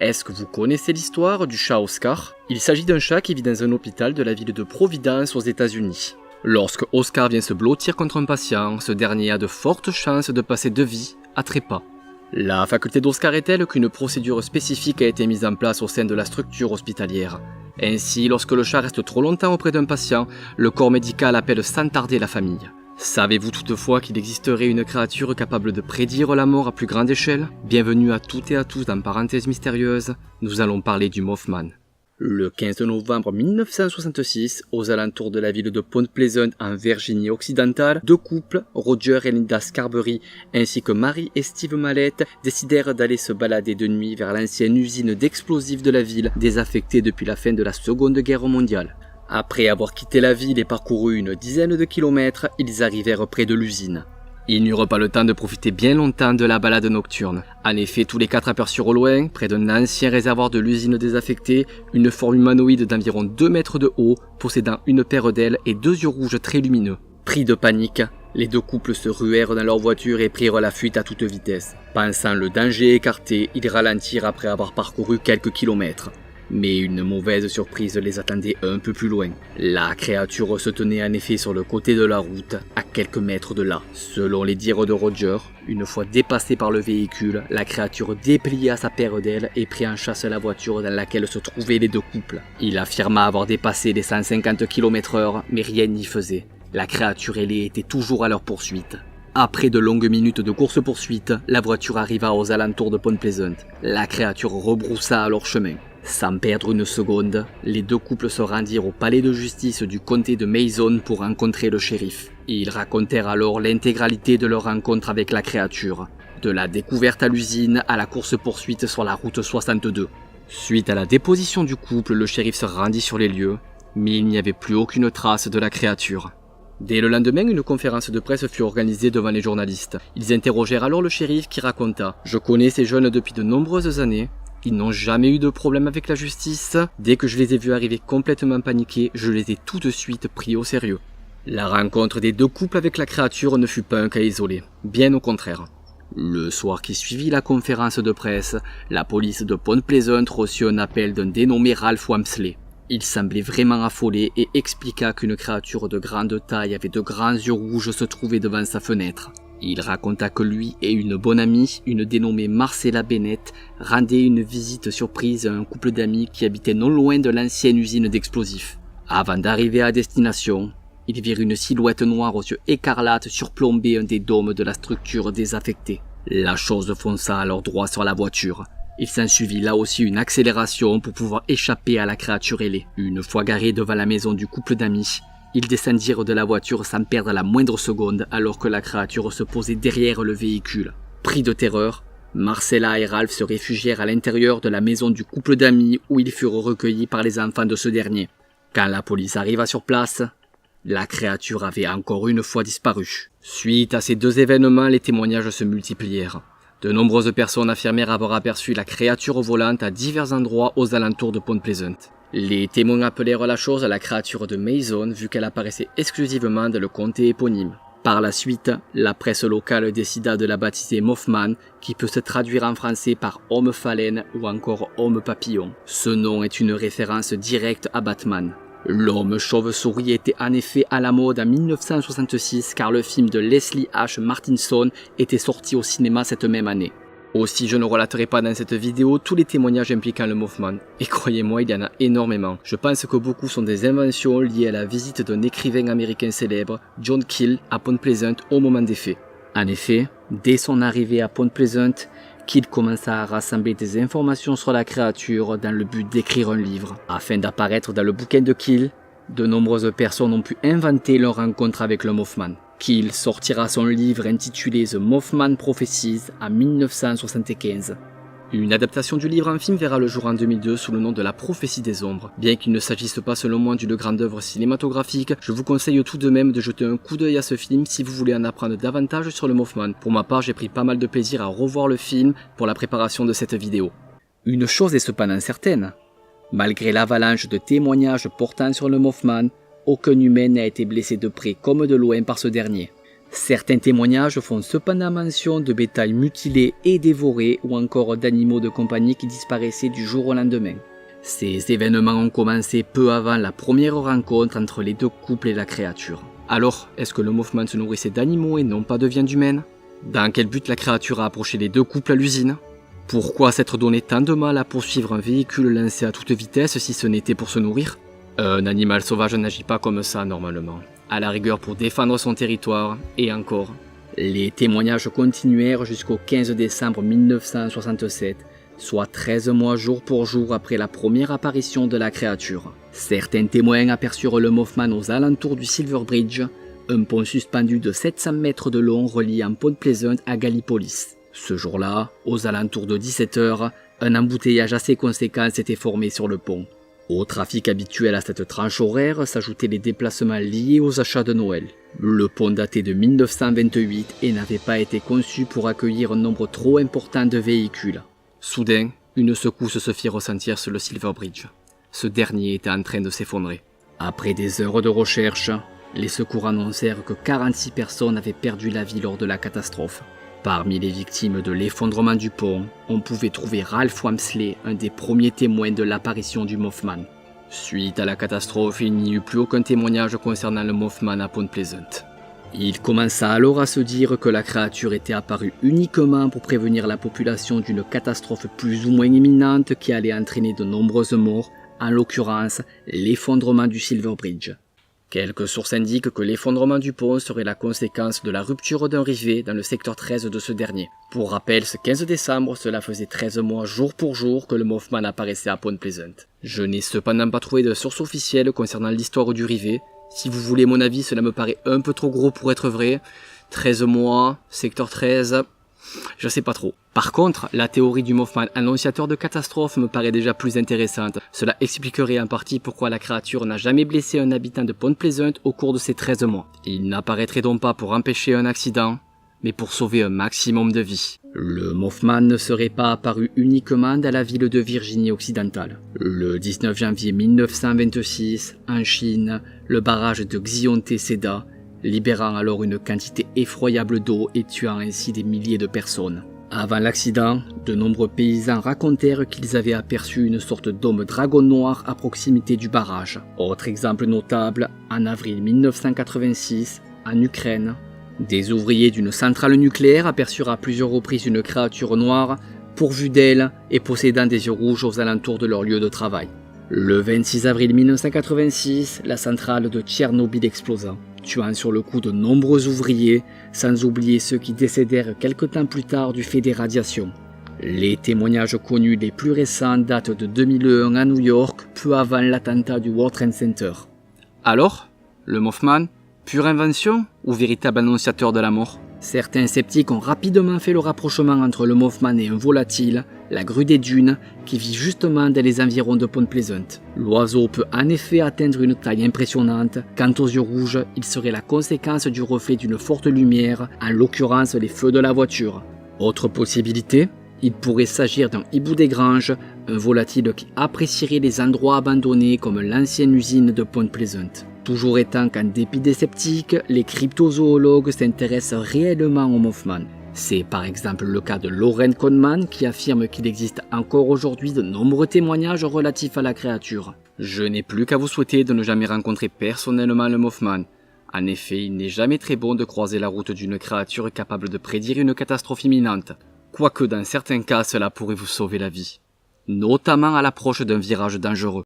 Est-ce que vous connaissez l'histoire du chat Oscar? Il s'agit d'un chat qui vit dans un hôpital de la ville de Providence aux États-Unis. Lorsque Oscar vient se blottir contre un patient, ce dernier a de fortes chances de passer de vie à trépas. La faculté d'Oscar est telle qu'une procédure spécifique a été mise en place au sein de la structure hospitalière. Ainsi, lorsque le chat reste trop longtemps auprès d'un patient, le corps médical appelle sans tarder la famille. Savez-vous toutefois qu'il existerait une créature capable de prédire la mort à plus grande échelle? Bienvenue à toutes et à tous dans Parenthèse Mystérieuse, nous allons parler du Mothman. Le 15 novembre 1966, aux alentours de la ville de Point Pleasant en Virginie occidentale, deux couples, Roger et Linda Scarberry, ainsi que Mary et Steve Mallette, décidèrent d'aller se balader de nuit vers l'ancienne usine d'explosifs de la ville, désaffectée depuis la fin de la Seconde Guerre mondiale. Après avoir quitté la ville et parcouru une dizaine de kilomètres, ils arrivèrent près de l'usine. Ils n'eurent pas le temps de profiter bien longtemps de la balade nocturne. En effet, tous les quatre aperçurent au loin, près d'un ancien réservoir de l'usine désaffectée, une forme humanoïde d'environ 2 mètres de haut, possédant une paire d'ailes et 2 yeux rouges très lumineux. Pris de panique, les deux couples se ruèrent dans leur voiture et prirent la fuite à toute vitesse. Pensant le danger écarté, ils ralentirent après avoir parcouru quelques kilomètres. Mais une mauvaise surprise les attendait un peu plus loin. La créature se tenait en effet sur le côté de la route, à quelques mètres de là. Selon les dires de Roger, une fois dépassée par le véhicule, la créature déplia sa paire d'ailes et prit en chasse la voiture dans laquelle se trouvaient les deux couples. Il affirma avoir dépassé les 150 km/h, mais rien n'y faisait. La créature ailée était toujours à leur poursuite. Après de longues minutes de course-poursuite, la voiture arriva aux alentours de Point Pleasant. La créature rebroussa à leur chemin. Sans perdre une seconde, les deux couples se rendirent au palais de justice du comté de Mason pour rencontrer le shérif. Ils racontèrent alors l'intégralité de leur rencontre avec la créature, de la découverte à l'usine à la course-poursuite sur la route 62. Suite à la déposition du couple, le shérif se rendit sur les lieux, mais il n'y avait plus aucune trace de la créature. Dès le lendemain, une conférence de presse fut organisée devant les journalistes. Ils interrogèrent alors le shérif qui raconta « Je connais ces jeunes depuis de nombreuses années. Ils n'ont jamais eu de problème avec la justice. Dès que je les ai vus arriver complètement paniqués, je les ai tout de suite pris au sérieux. » La rencontre des deux couples avec la créature ne fut pas un cas isolé, bien au contraire. Le soir qui suivit la conférence de presse, la police de Point Pleasant reçut un appel d'un dénommé Ralph Wamsley. Il semblait vraiment affolé et expliqua qu'une créature de grande taille avec de grands yeux rouges se trouvait devant sa fenêtre. Il raconta que lui et une bonne amie, une dénommée Marcella Bennett, rendaient une visite surprise à un couple d'amis qui habitait non loin de l'ancienne usine d'explosifs. Avant d'arriver à destination, ils virent une silhouette noire aux yeux écarlates surplomber un des dômes de la structure désaffectée. La chose fonça alors droit sur la voiture. Il s'ensuivit là aussi une accélération pour pouvoir échapper à la créature ailée. Une fois garés devant la maison du couple d'amis, ils descendirent de la voiture sans perdre la moindre seconde alors que la créature se posait derrière le véhicule. Pris de terreur, Marcella et Ralph se réfugièrent à l'intérieur de la maison du couple d'amis où ils furent recueillis par les enfants de ce dernier. Quand la police arriva sur place, la créature avait encore une fois disparu. Suite à ces deux événements, les témoignages se multiplièrent. De nombreuses personnes affirmèrent avoir aperçu la créature volante à divers endroits aux alentours de Point Pleasant. Les témoins appelèrent la chose la créature de Mason vu qu'elle apparaissait exclusivement dans le comté éponyme. Par la suite, la presse locale décida de la baptiser Mothman, qui peut se traduire en français par homme phalène ou encore homme papillon. Ce nom est une référence directe à Batman. L'homme chauve-souris était en effet à la mode en 1966 car le film de Leslie H. Martinson était sorti au cinéma cette même année. Aussi, je ne relaterai pas dans cette vidéo tous les témoignages impliquant le Mothman. Et croyez-moi, il y en a énormément. Je pense que beaucoup sont des inventions liées à la visite d'un écrivain américain célèbre, John Keel, à Point Pleasant au moment des faits. En effet, dès son arrivée à Point Pleasant, Keel commença à rassembler des informations sur la créature dans le but d'écrire un livre. Afin d'apparaître dans le bouquin de Keel, de nombreuses personnes ont pu inventer leur rencontre avec le Mothman. Keel sortira son livre intitulé The Mothman Prophecies en 1975. Une adaptation du livre en film verra le jour en 2002 sous le nom de La Prophétie des Ombres. Bien qu'il ne s'agisse pas selon moi d'une grande œuvre cinématographique, je vous conseille tout de même de jeter un coup d'œil à ce film si vous voulez en apprendre davantage sur le Mothman. Pour ma part, j'ai pris pas mal de plaisir à revoir le film pour la préparation de cette vidéo. Une chose est cependant certaine, malgré l'avalanche de témoignages portant sur le Mothman, aucun humain n'a été blessé de près comme de loin par ce dernier. Certains témoignages font cependant mention de bétail mutilé et dévoré ou encore d'animaux de compagnie qui disparaissaient du jour au lendemain. Ces événements ont commencé peu avant la première rencontre entre les deux couples et la créature. Alors, est-ce que le Mothman se nourrissait d'animaux et non pas de viande humaine? Dans quel but la créature a approché les deux couples à l'usine? Pourquoi s'être donné tant de mal à poursuivre un véhicule lancé à toute vitesse si ce n'était pour se nourrir? Un animal sauvage n'agit pas comme ça normalement. À la rigueur pour défendre son territoire, et encore. Les témoignages continuèrent jusqu'au 15 décembre 1967, soit 13 mois jour pour jour après la première apparition de la créature. Certains témoins aperçurent le Mothman aux alentours du Silver Bridge, un pont suspendu de 700 mètres de long reliant Point Pleasant à Gallipolis. Ce jour-là, aux alentours de 17 h, un embouteillage assez conséquent s'était formé sur le pont. Au trafic habituel à cette tranche horaire s'ajoutaient les déplacements liés aux achats de Noël. Le pont datait de 1928 et n'avait pas été conçu pour accueillir un nombre trop important de véhicules. Soudain, une secousse se fit ressentir sur le Silver Bridge. Ce dernier était en train de s'effondrer. Après des heures de recherche, les secours annoncèrent que 46 personnes avaient perdu la vie lors de la catastrophe. Parmi les victimes de l'effondrement du pont, on pouvait trouver Ralph Wamsley, un des premiers témoins de l'apparition du Mothman. Suite à la catastrophe, il n'y eut plus aucun témoignage concernant le Mothman à Point Pleasant. Il commença alors à se dire que la créature était apparue uniquement pour prévenir la population d'une catastrophe plus ou moins imminente qui allait entraîner de nombreuses morts, en l'occurrence l'effondrement du Silver Bridge. Quelques sources indiquent que l'effondrement du pont serait la conséquence de la rupture d'un rivet dans le secteur 13 de ce dernier. Pour rappel, ce 15 décembre, cela faisait 13 mois jour pour jour que le Mothman apparaissait à Point Pleasant. Je n'ai cependant pas trouvé de source officielle concernant l'histoire du rivet. Si vous voulez mon avis, cela me paraît un peu trop gros pour être vrai. 13 mois, secteur 13... je sais pas trop. Par contre, la théorie du Mothman annonciateur de catastrophe me paraît déjà plus intéressante. Cela expliquerait en partie pourquoi la créature n'a jamais blessé un habitant de Point Pleasant au cours de ces 13 mois. Il n'apparaîtrait donc pas pour empêcher un accident, mais pour sauver un maximum de vies. Le Mothman ne serait pas apparu uniquement dans la ville de Virginie occidentale. Le 19 janvier 1926, en Chine, le barrage de Xionte céda, libérant alors une quantité effroyable d'eau et tuant ainsi des milliers de personnes. Avant l'accident, de nombreux paysans racontèrent qu'ils avaient aperçu une sorte d'homme dragon noir à proximité du barrage. Autre exemple notable, en avril 1986, en Ukraine, des ouvriers d'une centrale nucléaire aperçurent à plusieurs reprises une créature noire, pourvue d'ailes et possédant des yeux rouges aux alentours de leur lieu de travail. Le 26 avril 1986, la centrale de Tchernobyl explosa, tuant sur le coup de nombreux ouvriers, sans oublier ceux qui décédèrent quelque temps plus tard du fait des radiations. Les témoignages connus les plus récents datent de 2001 à New York, peu avant l'attentat du World Trade Center. Alors, le Mothman, pure invention ou véritable annonciateur de la mort? Certains sceptiques ont rapidement fait le rapprochement entre le Mothman et un volatile, la grue des dunes, qui vit justement dans les environs de Point Pleasant. L'oiseau peut en effet atteindre une taille impressionnante. Quant aux yeux rouges, il serait la conséquence du reflet d'une forte lumière, en l'occurrence les feux de la voiture. Autre possibilité, il pourrait s'agir d'un hibou des granges, un volatile qui apprécierait les endroits abandonnés comme l'ancienne usine de Point Pleasant. Toujours étant qu'en dépit des sceptiques, les cryptozoologues s'intéressent réellement au Mothman. C'est par exemple le cas de Lauren Conman qui affirme qu'il existe encore aujourd'hui de nombreux témoignages relatifs à la créature. Je n'ai plus qu'à vous souhaiter de ne jamais rencontrer personnellement le Mothman. En effet, il n'est jamais très bon de croiser la route d'une créature capable de prédire une catastrophe imminente. Quoique dans certains cas cela pourrait vous sauver la vie. Notamment à l'approche d'un virage dangereux.